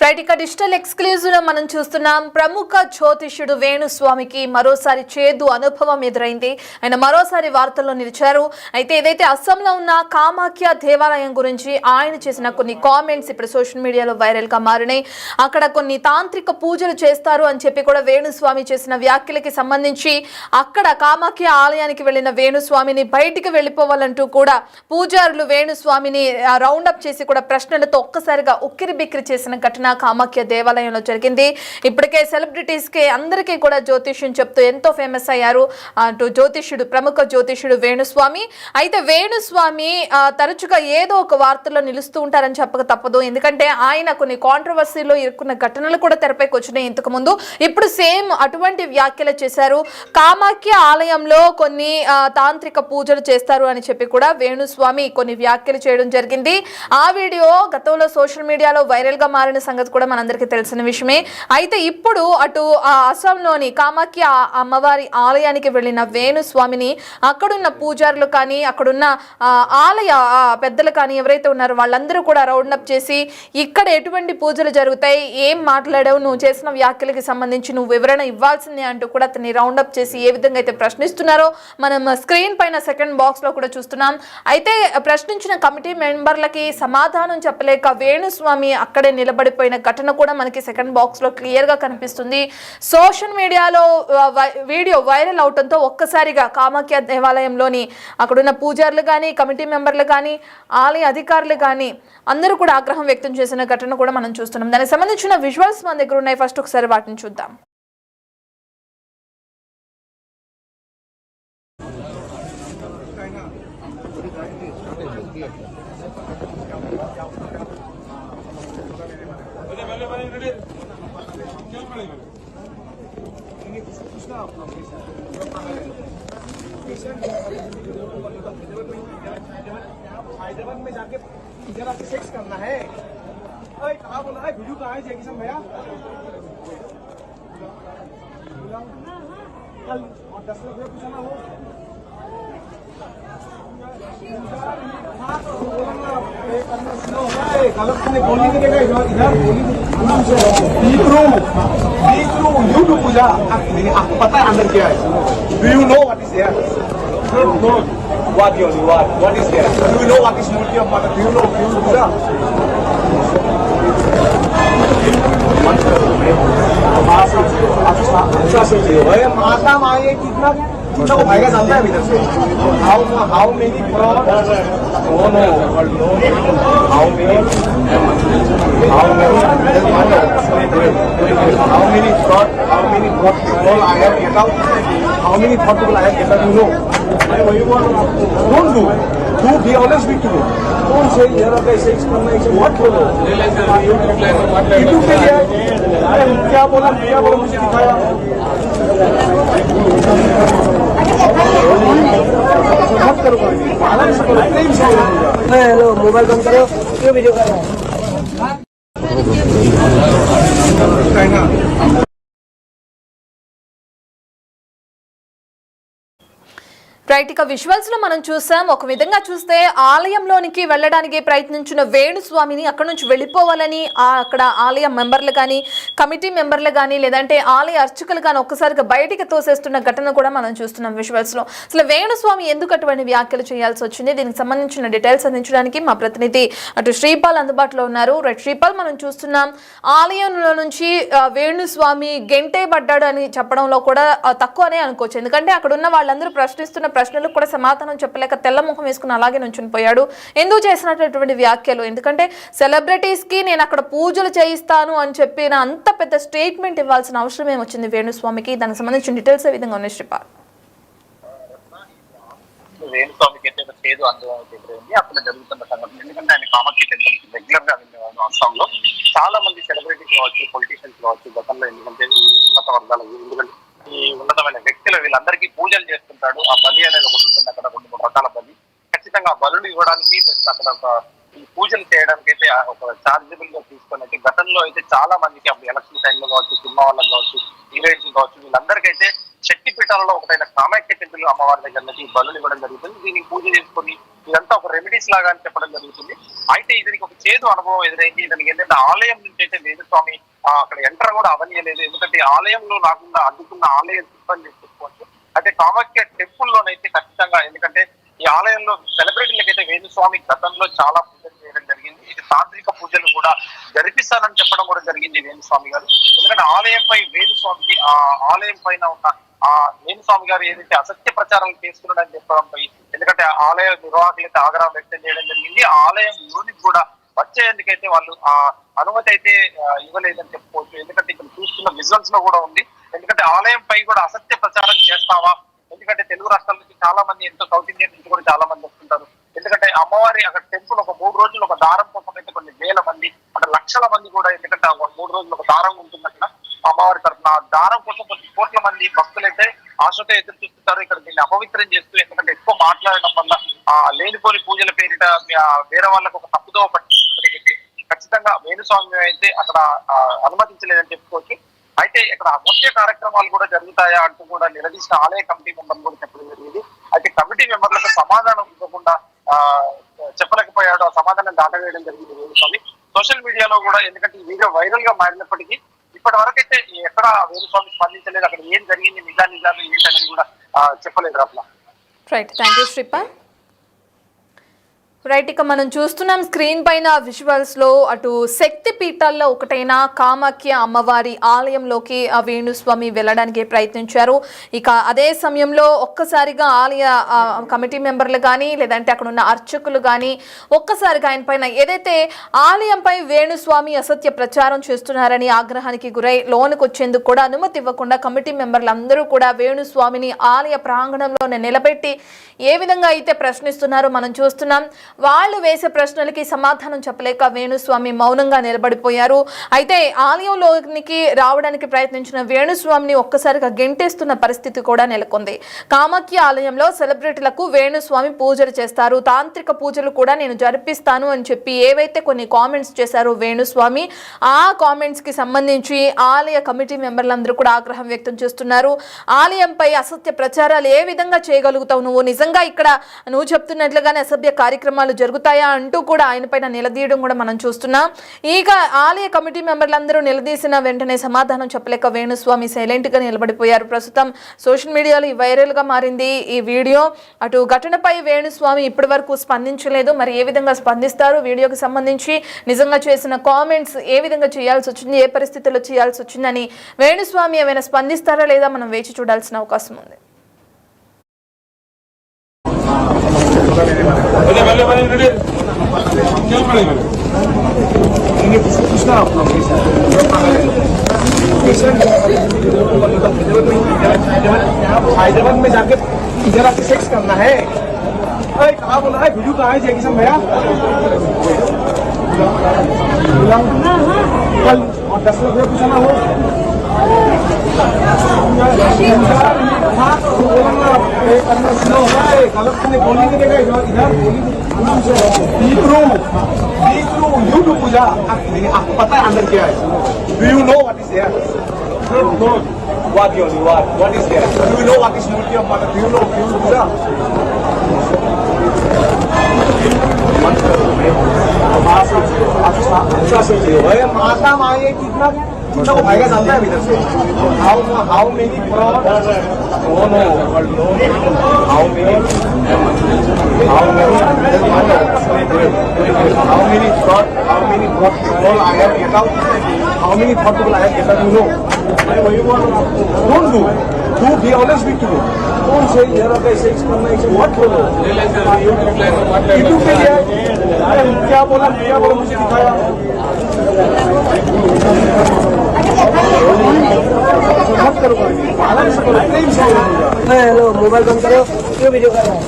Right ఇక digital exclusive లో మనం చూస్తున్నాం. ప్రముఖ జ్యోతిష్యుడు వేణుస్వామికి మరోసారి చేదు అనుభవం ఎదురైంది. ఆయన మరోసారి వార్తల్లో నిలిచారు. అయితే ఏదైతే అస్సాంలో ఉన్న కామాఖ్య దేవాలయం గురించి ఆయన చేసిన కొన్ని కామెంట్స్ ఇప్పుడు సోషల్ మీడియాలో వైరల్ గా మారినాయి. అక్కడ కొన్ని తాంత్రిక పూజలు చేస్తారు అని చెప్పి కూడా వేణుస్వామి చేసిన వ్యాఖ్యలకి సంబంధించి అక్కడ కామాఖ్య ఆలయానికి వెళ్లిన వేణుస్వామిని బయటికి వెళ్లిపోవాలంటూ కూడా పూజారులు వేణుస్వామిని రౌండప్ చేసి కూడా ప్రశ్నలతో ఒక్కసారిగా ఉక్కిరి బిక్కిరి చేసిన ఘటన కామాఖ్య దేవాలయంలో జరిగింది. ఇప్పటికే సెలబ్రిటీస్ కి అందరికీ కూడా జ్యోతిష్యం చెప్తూ ఎంతో ఫేమస్ అయ్యారు అటు జ్యోతిష్యుడు, ప్రముఖ జ్యోతిష్యుడు వేణుస్వామి. అయితే వేణుస్వామి తరచుగా ఏదో ఒక వార్తల్లో నిలుస్తూ ఉంటారని చెప్పక తప్పదు. ఎందుకంటే ఆయన కొన్ని కాంట్రవర్సీలో ఇరుక్కున్న ఘటనలు కూడా తెరపైకి వచ్చినాయి ఇంతకు ముందు. ఇప్పుడు సేమ్ అటువంటి వ్యాఖ్యలు చేశారు. కామాఖ్య ఆలయంలో కొన్ని తాంత్రిక పూజలు చేస్తారు అని చెప్పి కూడా వేణుస్వామి కొన్ని వ్యాఖ్యలు చేయడం జరిగింది. ఆ వీడియో గతంలో సోషల్ మీడియాలో వైరల్ గా మారిన సంగతి కూడా మనందరికీ తెలిసిన విషయమే. అయితే ఇప్పుడు అటు అస్సాంలోని కామాఖ్య అమ్మవారి ఆలయానికి వెళ్లిన వేణుస్వామిని అక్కడున్న పూజారులు కానీ అక్కడున్న ఆలయ పెద్దలు కానీ ఎవరైతే ఉన్నారో వాళ్ళందరూ కూడా రౌండప్ చేసి ఇక్కడ ఎటువంటి పూజలు జరుగుతాయి, ఏం మాట్లాడావు, నువ్వు చేసిన వ్యాఖ్యలకి సంబంధించి నువ్వు వివరణ ఇవ్వాల్సిందే అంటూ కూడా అతన్ని రౌండప్ చేసి ఏ విధంగా అయితే ప్రశ్నిస్తున్నారో మనం స్క్రీన్ పైన సెకండ్ బాక్స్ లో కూడా చూస్తున్నాం. అయితే ప్రశ్నించిన కమిటీ మెంబర్లకి సమాధానం చెప్పలేక వేణుస్వామి అక్కడే నిలబడిపోయిన ఘటన కూడా మనకి సెకండ్ బాక్స్ లో క్లియర్ గా కనిపిస్తుంది. సోషల్ మీడియాలో వీడియో వైరల్ అవడంతో ఒక్కసారిగా కామాఖ్య దేవాలయంలోని అక్కడున్న పూజారులు కానీ, కమిటీ మెంబర్లు కానీ, ఆలయ అధికారులు కానీ అందరూ కూడా ఆగ్రహం వ్యక్తం చేసిన ఘటన కూడా మనం చూస్తున్నాం. దానికి సంబంధించిన విజువల్స్ మన దగ్గర ఉన్నాయి. ఫస్ట్ ఒకసారి వాటిని చూద్దాం. हैदराबाद में जाके जरा सेक्स करना है। अरे कहाँ बोला है वीडियो कहाँ है जैकिसन भैया? कल और 10 रुपये पूछना हो गलत ने बोली नहीं देगा इधर बोली यू टू पूजा आपको पता है अंदर क्या है? Do you know what is there? No what is there? Do you know what is Murti of Mata? Do you know पूजा? अच्छा से भाई माता माये कितना को भाईगा जानता है इधर से how many fraud no how many fraud people I have get out, how many fraud people I have get out, you know. Don't do be honest with you. Don't say जरा कैसे करना है what बोलो YouTube पे क्या बोला मुझे दिखाया मत करो हेलो मोबाइल बंद करो क्यों वीडियो कर रहा है రైట్ ఇక విజువల్స్ లో మనం చూసాం. ఒక విధంగా చూస్తే ఆలయంలోనికి వెళ్ళడానికి ప్రయత్నించిన వేణుస్వామిని అక్కడి నుంచి వెళ్ళిపోవాలని అక్కడ ఆలయ మెంబర్లు కానీ, కమిటీ మెంబర్లు కానీ, లేదంటే ఆలయ అర్చకులు కానీ ఒక్కసారిగా బయటికి తోసేస్తున్న ఘటన కూడా మనం చూస్తున్నాం విజువల్స్ లో. అసలు వేణుస్వామి ఎందుకు అటువంటి వ్యాఖ్యలు చేయాల్సి వచ్చింది, దీనికి సంబంధించిన డీటెయిల్స్ అందించడానికి మా ప్రతినిధి అటు శ్రీపాల్ అందుబాటులో ఉన్నారు. రైట్ శ్రీపాల్, మనం చూస్తున్నాం ఆలయంలో నుంచి వేణుస్వామి గెంటే పడ్డాడు అని చెప్పడంలో కూడా తక్కువనే అనుకోవచ్చు. ఎందుకంటే అక్కడ ఉన్న వాళ్ళందరూ ప్రశ్నిస్తున్న ప్రశ్నలకు కూడా సమాధానం చెప్పలేక తెల్లముఖం వేసుకుని అలాగే నుంచుని పోయాడు. ఎందుకు చేసినటువంటి వ్యాఖ్యలు? ఎందుకంటే సెలబ్రిటీస్ కి నేను అక్కడ పూజలు చేయిస్తాను అని చెప్పిన అంత పెద్ద స్టేట్మెంట్ ఇవ్వాల్సిన అవసరం ఏమొచ్చింది వేణుస్వామికి? దానికి సంబంధించిన డీటెయిల్స్ ఏ విధంగా ఉన్నాయి శ్రీపాల్? వేణుస్వామికి అయితే చేదు అనుభవం ఎదురైంది అక్కడ జరుగుతున్న సంఘటన. ఎందుకంటే ఆయన కామాఖ్య టెంపుల్ రెగ్యులర్ గా వెళ్ళేవాడు. అస్సాంలో చాలా మంది సెలబ్రిటీస్ కావచ్చు, పొలిటీషియన్స్ కావచ్చు, గతంలో ఎందుకంటే ఉన్నత వర్గాలు, ఎందుకంటే ఈ ఉన్నతమైన వ్యక్తులు వీళ్ళందరికీ పూజలు చేస్తుంటాడు. ఆ బలి అనేది ఒకటి ఉంటుంది అక్కడ, 2-3 రకాల బలి. ఖచ్చితంగా ఆ బలులు ఇవ్వడానికి అక్కడ ఒక ఈ పూజలు చేయడానికి అయితే ఒక చార్జబుల్ గా తీసుకొని అయితే గతంలో అయితే చాలా మందికి అప్పుడు ఎలక్షన్ టైంలో కావచ్చు, సినిమా వాళ్ళకి కావచ్చు, ఈవెంట్స్ కావచ్చు, వీళ్ళందరికైతే శక్తి పీఠాలలో ఒకటైన కామాఖ్య టెంపుల్ అమ్మవారి దగ్గర నుంచి బలులు ఇవ్వడం జరుగుతుంది. దీనికి పూజ చేసుకొని ఇదంతా ఒక రెమెడీస్ లాగా అని చెప్పడం జరుగుతుంది. అయితే దీనికి ఒక చేదు అనుభవం ఎదురైంది. దానికి ఏంటంటే ఆలయం నుంచి అయితే వేణుస్వామి అక్కడ ఎంటర్ కూడా అవనీయలేదు. ఎందుకంటే ఆలయంలో రాకుండా అడ్డుకున్న ఆలయ సిబ్బంది చెప్పుకోవచ్చు. అయితే కామాఖ్య టెంపుల్ లోనైతే ఖచ్చితంగా, ఎందుకంటే ఈ ఆలయంలో సెలబ్రిటీలకైతే వేణుస్వామి గతంలో చాలా పూజలు చేయడం జరిగింది. ఇది తాంత్రిక పూజలు కూడా జరిపిస్తానని చెప్పడం కూడా జరిగింది వేణుస్వామి గారు. ఎందుకంటే ఆలయంపై వేణుస్వామికి ఆ ఆలయం పైన ఉన్న ఆ వేణుస్వామి గారు ఏదైతే అసత్య ప్రచారాలు చేస్తున్నాడని చెప్పడంపై, ఎందుకంటే ఆలయ నిర్వాహకులు అయితే ఆగ్రహం వ్యక్తం చేయడం జరిగింది. ఆ ఆలయం యూనిట్ కూడా వచ్చేందుకైతే వాళ్ళు ఆ అనుమతి అయితే ఇవ్వలేదని చెప్పుకోవచ్చు. ఎందుకంటే ఇక్కడ చూస్తున్న విజువల్స్ లో కూడా ఉంది. ఎందుకంటే ఆలయం పై కూడా అసత్య ప్రచారం చేస్తావా, ఎందుకంటే తెలుగు రాష్ట్రాల నుంచి చాలా మంది, ఎంతో సౌత్ ఇండియన్ నుంచి కూడా చాలా మంది వస్తుంటారు. ఎందుకంటే అమ్మవారి అక్కడ టెంపుల్ ఒక 3 రోజులు ఒక దారం కోసం అయితే కొన్ని వేల మంది, అంటే లక్షల మంది కూడా, ఎందుకంటే 3 రోజులు ఒక దారం ఉంటుంది అక్కడ అమ్మవారి తరఫున. ఆ దారం కోసం కొన్ని కోట్ల మంది భక్తులైతే ఆశతో ఎదురు చూస్తుంటారు. ఇక్కడ దీన్ని అపవిత్రం చేస్తూ, ఎందుకంటే ఎక్కువ మాట్లాడడం వల్ల లేనిపోని పూజల పేరిట వేరే వాళ్ళకు ఒక తప్పుదో పట్టి ఖచ్చితంగా వేణుస్వామి అయితే అక్కడ అనుమతించలేదని చెప్పుకోవచ్చు. అయితే ఇక్కడ ముఖ్య కార్యక్రమాలు కూడా జరుగుతాయా అంటూ కూడా నిలదీసిన ఆలయ కమిటీ మెంబర్లు కూడా చెప్పడం జరిగింది. అయితే కమిటీ మెంబర్లకు సమాధానం ఇవ్వకుండా చెప్పలేకపోయాడు. ఆ సమాధానం దాటవేయడం జరిగింది వేణుస్వామి. సోషల్ మీడియాలో కూడా, ఎందుకంటే ఈ వీడియో వైరల్ గా మారినప్పటికీ ఇప్పటి వరకు అయితే ఎక్కడ వేణుస్వామి స్పందించలేదు. అక్కడ ఏం జరిగింది, నిజాలు ఏంటనేది కూడా చెప్పలేదు. అట్లా right, thank you Sripal. Right, ఇక మనం చూస్తున్నాం స్క్రీన్ పైన విజువల్స్ లో అటు శక్తి పీఠాల్లో ఒకటైన కామాఖ్య అమ్మవారి ఆలయంలోకి ఆ వేణుస్వామి వెళ్ళడానికి ప్రయత్నించారు. ఇక అదే సమయంలో ఒక్కసారిగా ఆలయ కమిటీ మెంబర్లు కానీ, లేదంటే అక్కడ ఉన్న అర్చకులు కానీ ఒక్కసారిగా ఆయన పైన ఏదైతే ఆలయంపై వేణుస్వామి అసత్య ప్రచారం చేస్తున్నారని ఆగ్రహానికి గురై లోనికి వచ్చేందుకు కూడా అనుమతి ఇవ్వకుండా కమిటీ మెంబర్లు అందరూ కూడా వేణుస్వామిని ఆలయ ప్రాంగణంలోనే నిలబెట్టి ఏ విధంగా అయితే ప్రశ్నిస్తున్నారో మనం చూస్తున్నాం. వాళ్ళు వేసే ప్రశ్నలకి సమాధానం చెప్పలేక వేణుస్వామి మౌనంగా నిలబడిపోయారు. అయితే ఆలయంలోనికి రావడానికి ప్రయత్నించిన వేణుస్వామిని ఒక్కసారిగా గెంటేస్తున్న పరిస్థితి కూడా నెలకొంది. కామాఖ్య ఆలయంలో సెలబ్రిటీలకు వేణుస్వామి పూజలు చేస్తారు, తాంత్రిక పూజలు కూడా నేను జరిపిస్తాను అని చెప్పి ఏవైతే కొన్ని కామెంట్స్ చేశారో వేణుస్వామి, ఆ కామెంట్స్ కి సంబంధించి ఆలయ కమిటీ మెంబర్లందరూ కూడా ఆగ్రహం వ్యక్తం చేస్తున్నారు. ఆలయంపై అసత్య ప్రచారాలు ఏ విధంగా చేయగలుగుతావు నువ్వు, నిజంగా ఇక్కడ నువ్వు చెప్తున్నట్లుగానే అసభ్య కార్యక్రమాలు జరుగుతాయా అంటూ కూడా ఆయన పైన నిలదీయడం కూడా మనం చూస్తున్నాం. ఇక ఆలయ కమిటీ మెంబర్లందరూ నిలదీసిన వెంటనే సమాధానం చెప్పలేక వేణుస్వామి సైలెంట్ గా నిలబడిపోయారు. ప్రస్తుతం సోషల్ మీడియాలో వైరల్ గా మారింది ఈ వీడియో. అటు ఘటనపై వేణుస్వామి ఇప్పటి వరకు స్పందించలేదు. మరి ఏ విధంగా స్పందిస్తారు, వీడియోకి సంబంధించి నిజంగా చేసిన కామెంట్స్ ఏ విధంగా చేయాల్సి వచ్చింది, ఏ పరిస్థితుల్లో చేయాల్సి వచ్చిందని వేణుస్వామి ఏమైనా స్పందిస్తారా లేదా మనం వేచి చూడాల్సిన అవకాశం ఉంది. हैदराबाद में जाके जरा सेक्स करना है। कहाँ बोला है, वीडियो कहाँ है जय किशन भैया? कल और 10 लोग पूछना हो पूजा। आपको पता है अंदर क्या है? Do you know what is there? No. What is there? Do you know what is Murti of Mata? Do you know पूजा? अच्छा सोचिए भाई, माता मांगे कितना को भाई का चलता है इधर से। How many crore? No. How many people I have get out? How many people I have get out? You know. Don't do. Be honest with you. Don't say here okay sex करना है, what बोलो? YouTube पे क्या बोला मुझे दिखाया। मत करो आराम से करो, प्रेम से करो। हेलो मोबाइल बंद करो, क्यों वीडियो कर रहा है?